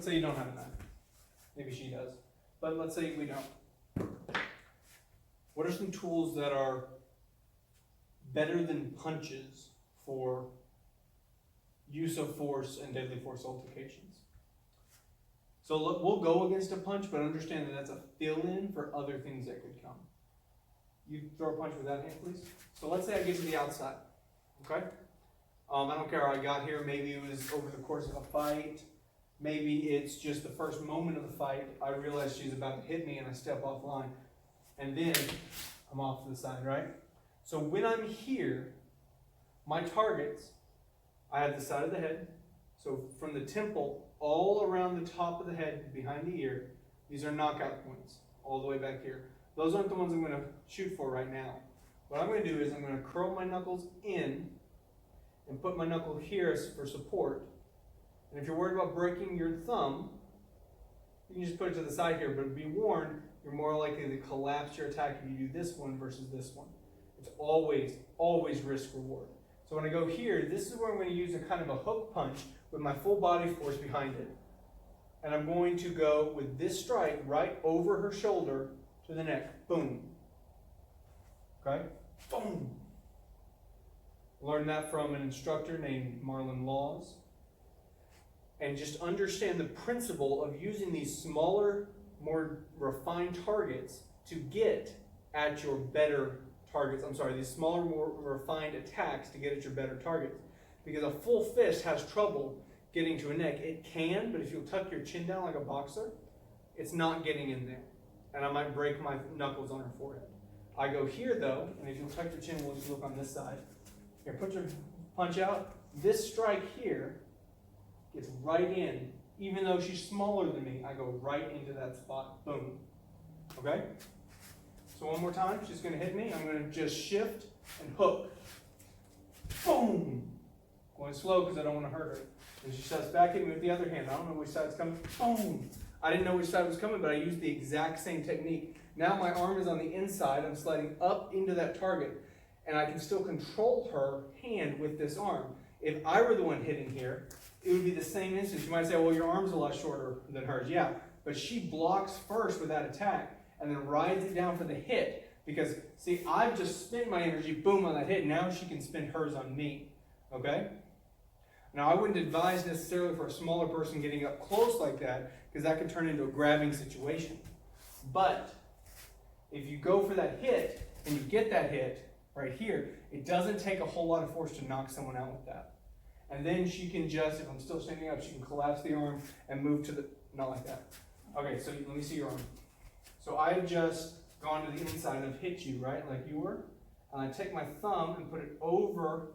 say you don't have a knife. Maybe she does. But let's say we don't. What are some tools that are better than punches for use of force and deadly force altercations? So look, we'll go against a punch, but understand that that's a fill-in for other things that could come. You throw a punch with that hand, please. So let's say I get to the outside, okay? I don't care how I got here. Maybe it was over the course of a fight. Maybe it's just the first moment of the fight. I realize she's about to hit me and I step offline. And then I'm off to the side, right? So when I'm here, my targets, I have the side of the head. So from the temple all around the top of the head, behind the ear, these are knockout points, all the way back here. Those aren't the ones I'm going to shoot for right now. What I'm going to do is I'm going to curl my knuckles in and put my knuckle here for support. And if you're worried about breaking your thumb, you can just put it to the side here, but be warned, you're more likely to collapse your attack if you do this one versus this one. It's always, always risk reward. So when I go here, this is where I'm going to use a kind of a hook punch with my full body force behind it. And I'm going to go with this strike right over her shoulder to the neck. Boom. Okay? Boom. Learned that from an instructor named Marlon Laws. And just understand the principle of using these smaller, more refined targets to get at your better targets. I'm sorry, these smaller, more refined attacks to get at your better targets. Because a full fist has trouble getting to a neck. It can, but if you tuck your chin down like a boxer, it's not getting in there. And I might break my knuckles on her forehead. I go here though, and if you'll tuck your chin, we'll just look on this side. Here, put your punch out. This strike here gets right in. Even though she's smaller than me, I go right into that spot. Boom. Okay? So one more time, she's going to hit me. I'm going to just shift and hook. Boom. Going slow because I don't want to hurt her. And she starts back at me with the other hand. I don't know which side's coming. Boom. I didn't know which side was coming, but I used the exact same technique. Now my arm is on the inside. I'm sliding up into that target. And I can still control her hand with this arm. If I were the one hitting here, it would be the same instance. You might say, well, your arm's a lot shorter than hers. Yeah, but she blocks first with that attack and then rides it down for the hit. Because, see, I've just spent my energy, boom, on that hit. Now she can spend hers on me. Okay? Now, I wouldn't advise necessarily for a smaller person getting up close like that, because that could turn into a grabbing situation. But if you go for that hit and you get that hit right here, it doesn't take a whole lot of force to knock someone out with that. And then she can just, if I'm still standing up, she can collapse the arm and move to the, not like that. Okay, so let me see your arm. So I've just gone to the inside and I've hit you, right, like you were. And I take my thumb and put it over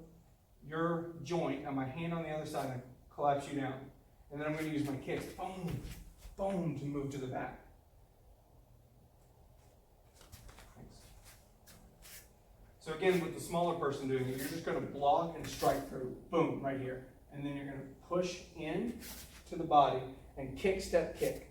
your joint and my hand on the other side and I collapse you down. And then I'm going to use my kicks, boom, boom, to move to the back. Thanks. So again, with the smaller person doing it, you're just going to block and strike through, boom, right here. And then you're going to push in to the body and kick, step, kick.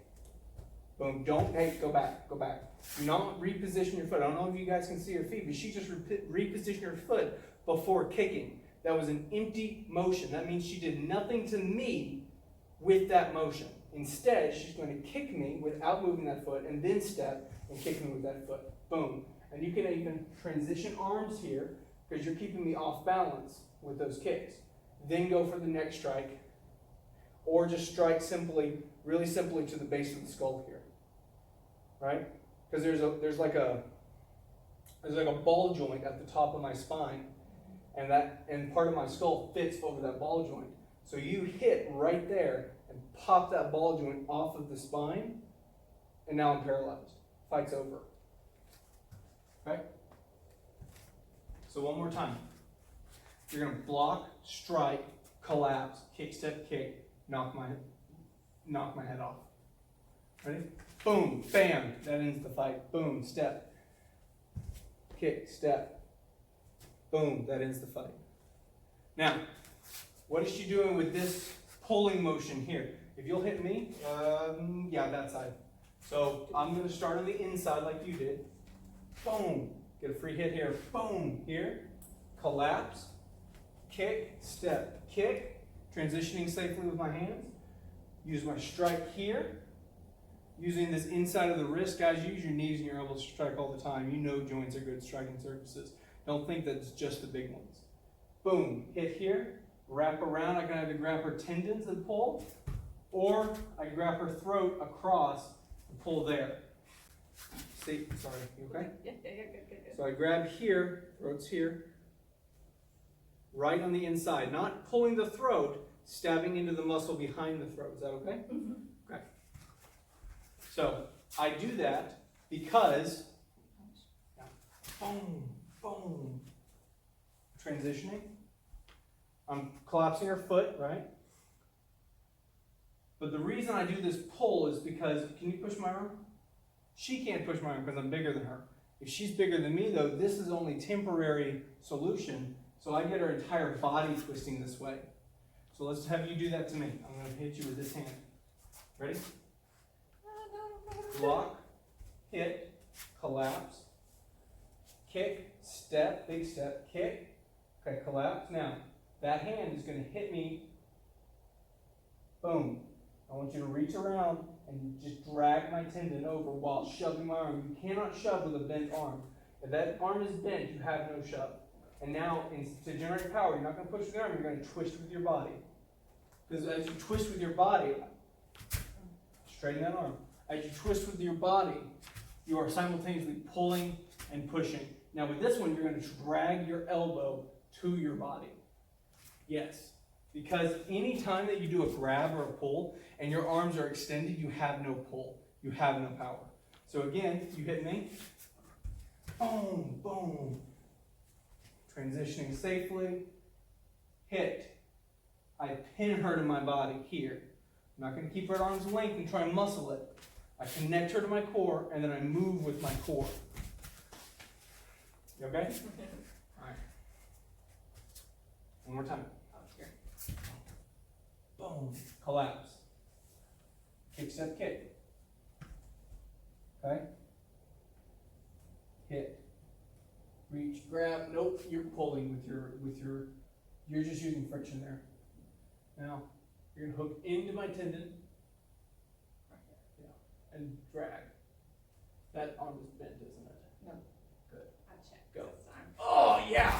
Boom, don't, hey, go back, go back. Do not reposition your foot. I don't know if you guys can see her feet, but she just repositioned her foot before kicking. That was an empty motion. That means she did nothing to me with that motion. Instead, she's going to kick me without moving that foot and then step and kick me with that foot. Boom. And you can even transition arms here because you're keeping me off balance with those kicks. Then go for the next strike or just strike simply, really simply to the base of the skull here. Right? Because there's like a ball joint at the top of my spine, and part of my skull fits over that ball joint. So you hit right there and pop that ball joint off of the spine, and now I'm paralyzed. Fight's over. Okay? So one more time. You're going to block, strike, collapse, kick, step, kick, knock my head off. Ready? Boom, bam, that ends the fight. Boom, step, kick, step, boom, that ends the fight. Now, what is she doing with this pulling motion here? If you'll hit me, yeah, that side. So I'm going to start on the inside like you did. Boom, get a free hit here. Boom, here, collapse, kick, step, kick, transitioning safely with my hands. use my strike here. Using this inside of the wrist, guys, use your knees and your elbows to strike all the time. You know joints are good striking surfaces. Don't think that it's just the big ones. Boom, hit here, wrap around. I can either grab her tendons and pull, or I can grab her throat across and pull there. See, sorry, you okay? Yeah, good. So I grab here, throat's here, right on the inside, not pulling the throat, stabbing into the muscle behind the throat. Is that okay? Mm-hmm. Okay. So I do that because, boom, boom, transitioning. I'm collapsing her foot, right? But the reason I do this pull is because, can you push my arm? She can't push my arm because I'm bigger than her. If she's bigger than me though, this is only temporary solution. So I get her entire body twisting this way. So let's have you do that to me. I'm going to hit you with this hand. Ready? Block, hit, collapse, kick, step, big step, kick, okay, collapse. Now, that hand is going to hit me, boom. I want you to reach around and just drag my tendon over while shoving my arm. You cannot shove with a bent arm. If that arm is bent, you have no shove. And now, to generate power, you're not going to push with your arm, you're going to twist with your body. Because as you twist with your body, straighten that arm. As you twist with your body, you are simultaneously pulling and pushing. Now with this one, you're going to drag your elbow to your body. Yes, because any time that you do a grab or a pull and your arms are extended, you have no pull. You have no power. So again, you hit me. Boom, boom. Transitioning safely. Hit. I pin her to my body here. I'm not going to keep her at arm's length and try and muscle it. I connect her to my core, and then I move with my core. You okay? All right. One more time. Here. Boom. Collapse. Kick, step, kick. Okay? Hit. Reach, grab. Nope, you're pulling with your, you're just using friction there. Now, you're going to hook into my tendon. And drag. That arm is bent, isn't it? No. Good. I checked. Go. This time. Oh, yeah!